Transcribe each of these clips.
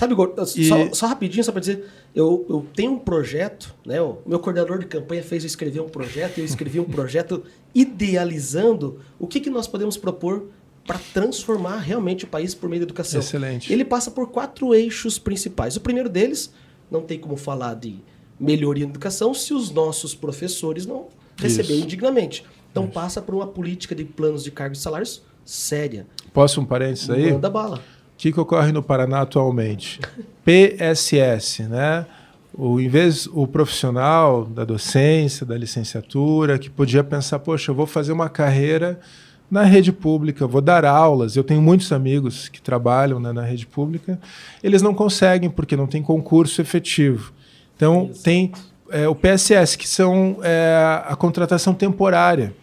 Sabe, só rapidinho, só para dizer, eu tenho um projeto, né? O meu coordenador de campanha fez eu escrever um projeto, e eu escrevi um projeto idealizando o que nós podemos propor para transformar realmente o país por meio da educação. Excelente. Ele passa por 4 eixos principais. O primeiro deles, não tem como falar de melhoria na educação se os nossos professores não receberem dignamente. Então passa por uma política de planos de cargos e salários séria. Posso um parênteses aí? Manda bala. O que ocorre no Paraná atualmente? PSS, né? Em vez o profissional da docência, da licenciatura, que podia pensar, poxa, eu vou fazer uma carreira na rede pública, vou dar aulas. Eu tenho muitos amigos que trabalham, né, na rede pública. Eles não conseguem porque não tem concurso efetivo. Então, tem o PSS, que são a contratação temporária.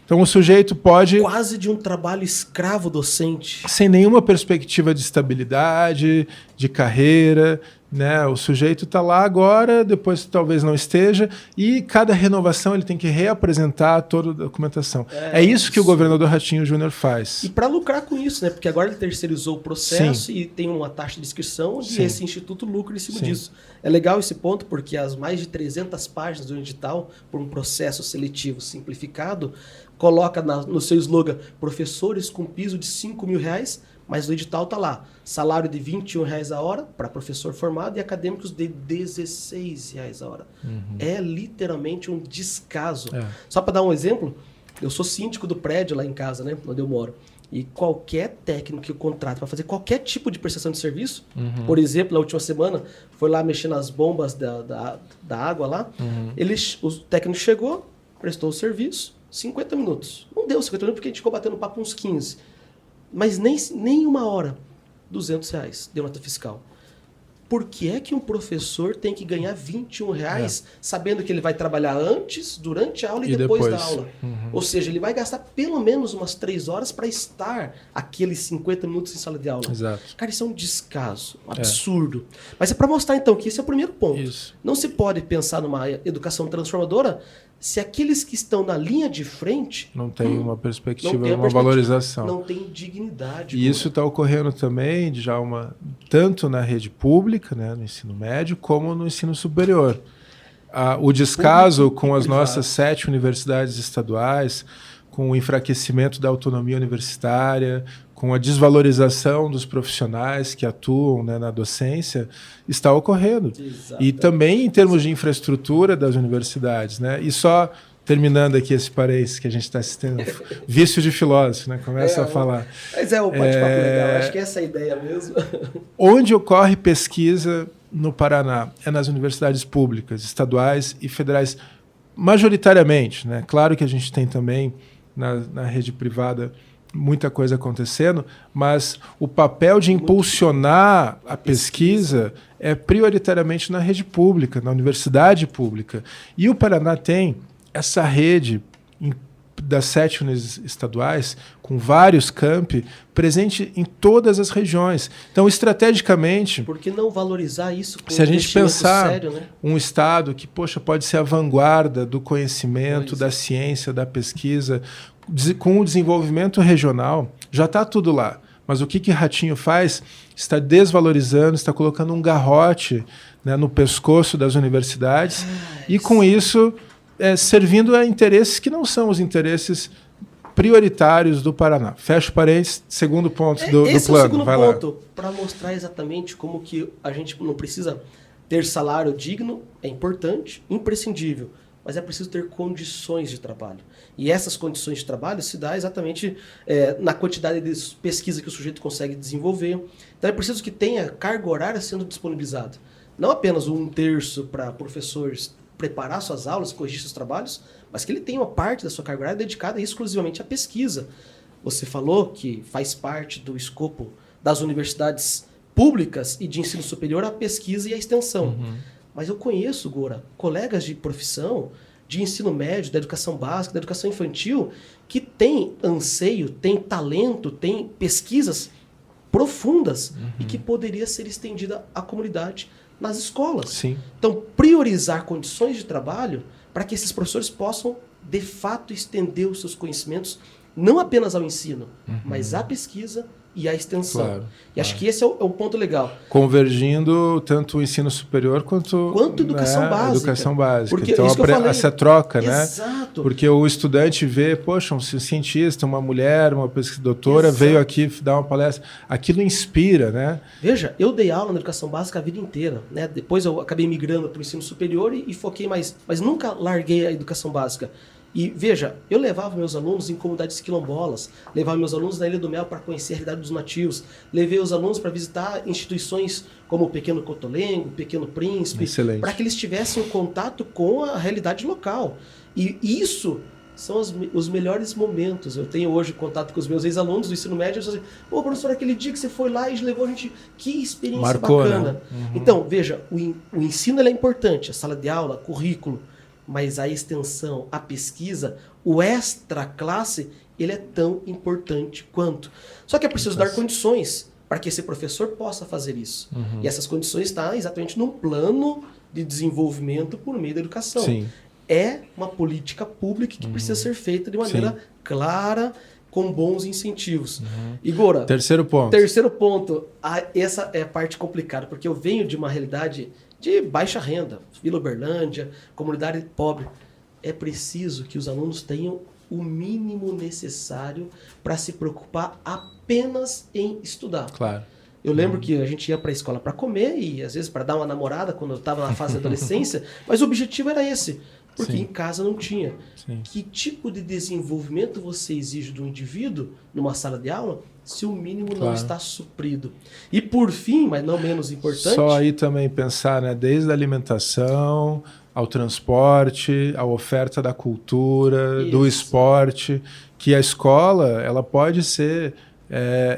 Então, o sujeito pode... Quase de um trabalho escravo docente. Sem nenhuma perspectiva de estabilidade, de carreira, né? O sujeito está lá agora, depois talvez não esteja, e cada renovação ele tem que reapresentar toda a documentação. É isso que o governador Ratinho Júnior faz. E para lucrar com isso, né? Porque agora ele terceirizou o processo e tem uma taxa de inscrição e esse instituto lucra em cima disso. É legal esse ponto, porque as mais de 300 páginas do edital, por um processo seletivo simplificado, coloca no seu slogan professores com piso de R$5.000, mas o edital está lá. Salário de R$21 a hora para professor formado e acadêmicos de R$16 a hora. É literalmente um descaso. Só para dar um exemplo, eu sou síndico do prédio lá em casa, né, onde eu moro. E qualquer técnico que eu contrato para fazer qualquer tipo de prestação de serviço, por exemplo, na última semana, foi lá mexer nas bombas da água lá, o técnico chegou, prestou o serviço, 50 minutos. Não deu 50 minutos porque a gente ficou batendo papo uns 15. Mas nem uma hora. R$200 deu nota fiscal. Por que é que um professor tem que ganhar R$21 sabendo que ele vai trabalhar antes, durante a aula e depois da aula? Ou seja, ele vai gastar pelo menos umas 3 horas para estar aqueles 50 minutos em sala de aula. Exato. Cara, isso é um descaso, um absurdo. Mas é para mostrar então que esse é o primeiro ponto. Isso. Não se pode pensar numa educação transformadora se aqueles que estão na linha de frente... Não tem uma perspectiva, uma valorização. Não tem dignidade. E isso está ocorrendo também, Djalma, tanto na rede pública, né, no ensino médio, como no ensino superior. O descaso com as nossas 7 universidades estaduais, com o enfraquecimento da autonomia universitária, com a desvalorização dos profissionais que atuam, né, na docência, está ocorrendo. Exatamente. E também em termos de infraestrutura das universidades, né? E só terminando aqui esse parênteses que a gente está assistindo, vício de filósofo, né? Começa a falar. Mas é um bate-papo legal, acho que essa é a ideia mesmo. Onde ocorre pesquisa no Paraná? É nas universidades públicas, estaduais e federais, majoritariamente, né? Claro que a gente tem também na rede privada muita coisa acontecendo, mas o papel de impulsionar a pesquisa é prioritariamente na rede pública, na universidade pública. E o Paraná tem essa rede das 7 universidades estaduais, com vários campi, presente em todas as regiões. Então, estrategicamente... Por que não valorizar isso com se a gente pensar sério, né? Um estado que, poxa, pode ser a vanguarda do conhecimento, da ciência, da pesquisa, com o desenvolvimento regional, já está tudo lá. Mas o que Ratinho faz? Está desvalorizando, está colocando um garrote, né, no pescoço das universidades e, com isso, servindo a interesses que não são os interesses prioritários do Paraná. Fecha parênteses, segundo ponto do plano. Esse é o segundo ponto, para mostrar exatamente como que a gente não precisa ter salário digno, é importante, imprescindível, mas é preciso ter condições de trabalho. E essas condições de trabalho se dá exatamente na quantidade de pesquisa que o sujeito consegue desenvolver. Então é preciso que tenha carga horária sendo disponibilizada. Não apenas 1/3 para professores preparar suas aulas, corrigir seus trabalhos, mas que ele tenha uma parte da sua carga horária dedicada exclusivamente à pesquisa. Você falou que faz parte do escopo das universidades públicas e de ensino superior a pesquisa e a extensão. Mas eu conheço, Gora, colegas de profissão, de ensino médio, da educação básica, da educação infantil, que têm anseio, têm talento, têm pesquisas profundas e que poderia ser estendida à comunidade nas escolas. Sim. Então, priorizar condições de trabalho para que esses professores possam, de fato, estender os seus conhecimentos, não apenas ao ensino, mas à pesquisa e a extensão. Claro, e acho que esse é um ponto legal. Convergindo tanto o ensino superior quanto educação básica. Educação básica. Porque então, isso que eu falei. essa troca, Exato. né? Porque o estudante vê, poxa, um cientista, uma mulher, uma doutora veio aqui dar uma palestra. Aquilo inspira, né? Veja, eu dei aula na educação básica a vida inteira, né? Depois eu acabei migrando para o ensino superior e foquei mais, mas nunca larguei a educação básica. E veja, eu levava meus alunos em comunidades quilombolas, levava meus alunos na Ilha do Mel para conhecer a realidade dos nativos, levei os alunos para visitar instituições como o Pequeno Cotolengo, o Pequeno Príncipe, para que eles tivessem um contato com a realidade local. E isso são os melhores momentos. Eu tenho hoje contato com os meus ex-alunos do ensino médio, eles dizem, pô, professor, aquele dia que você foi lá e levou a gente, que experiência marcou, bacana. Né? Então, veja, o ensino é importante, a sala de aula, currículo, mas a extensão, a pesquisa, o extra classe, ele é tão importante quanto. Só que é preciso dar condições para que esse professor possa fazer isso. E essas condições estão exatamente num plano de desenvolvimento por meio da educação. Sim. É uma política pública que precisa ser feita de maneira clara, com bons incentivos. Igor, terceiro ponto, essa é a parte complicada, porque eu venho de uma realidade de baixa renda, Vila Uberlândia, comunidade pobre. É preciso que os alunos tenham o mínimo necessário para se preocupar apenas em estudar. Claro. Eu lembro que a gente ia para a escola para comer e às vezes para dar uma namorada quando eu estava na fase da adolescência, mas o objetivo era esse, porque em casa não tinha. Que tipo de desenvolvimento você exige do indivíduo numa sala de aula se o mínimo não está suprido? E por fim, mas não menos importante... Só aí também pensar, né, desde a alimentação ao transporte, a oferta da cultura, do esporte, que a escola ela pode ser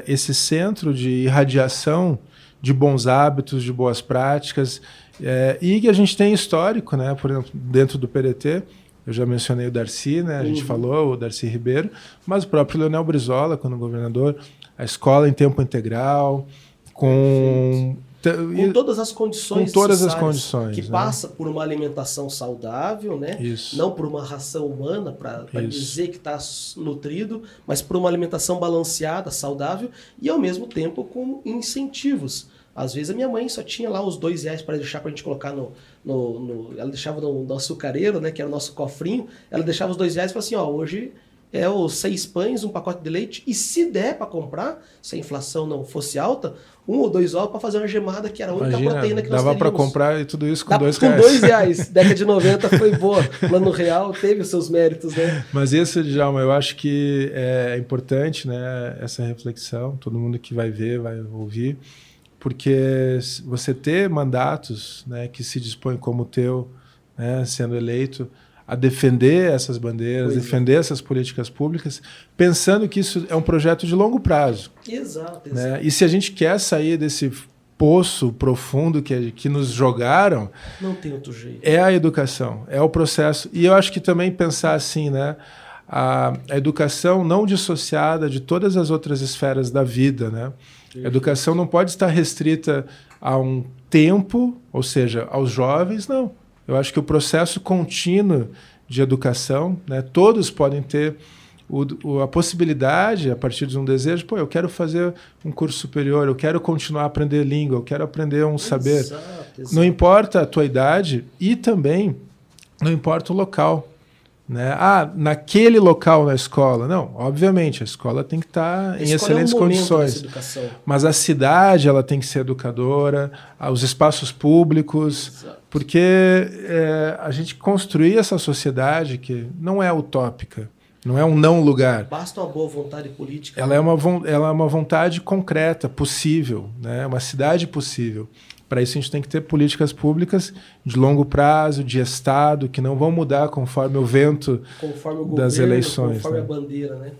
esse centro de irradiação de bons hábitos, de boas práticas, e que a gente tem histórico, né? Por exemplo, dentro do PDT, eu já mencionei o Darcy, né? A gente falou, o Darcy Ribeiro, mas o próprio Leonel Brizola, quando governador, a escola em tempo integral, com todas as condições, que né? passa por uma alimentação saudável, né? Não por uma ração humana para dizer que está nutrido, mas por uma alimentação balanceada, saudável e ao mesmo tempo com incentivos. Às vezes a minha mãe só tinha lá os R$2 para deixar para a gente colocar ela deixava no açucareiro, né, que era o nosso cofrinho, ela deixava os R$2 e falava assim, ó, hoje é os 6 pães, um pacote de leite, e se der para comprar, se a inflação não fosse alta, 1 ou 2 ovos para fazer uma gemada, que era a única proteína que nós dava teríamos. para comprar e tudo isso com R$2. Com R$2. Década de 90 foi boa. Plano Real teve os seus méritos, né? Mas isso, Djalma, eu acho que é importante, né, essa reflexão, todo mundo que vai ver, vai ouvir, porque você ter mandatos, né, que se dispõem como o teu, né, sendo eleito, a defender essas bandeiras, defender essas políticas públicas, pensando que isso é um projeto de longo prazo. Exato. Né? E se a gente quer sair desse poço profundo que nos jogaram, não tem outro jeito. É a educação, é o processo. E eu acho que também pensar assim, né, a educação não dissociada de todas as outras esferas da vida, né? A educação não pode estar restrita a um tempo, ou seja, aos jovens, não. Eu acho que o processo contínuo de educação, né, todos podem ter a possibilidade, a partir de um desejo, eu quero fazer um curso superior, eu quero continuar a aprender língua, eu quero aprender um saber. Exato. Não importa a tua idade e também não importa o local. Né? Naquele local na escola. Não, obviamente, a escola tem que estar em excelentes condições. Mas a cidade ela tem que ser educadora, os espaços públicos, porque a gente construir essa sociedade que não é utópica, não é um não lugar. Basta uma boa vontade política. Ela é uma vontade concreta, possível, né? Uma cidade possível. Para isso a gente tem que ter políticas públicas de longo prazo, de Estado, que não vão mudar conforme o vento das eleições. Conforme a bandeira, né?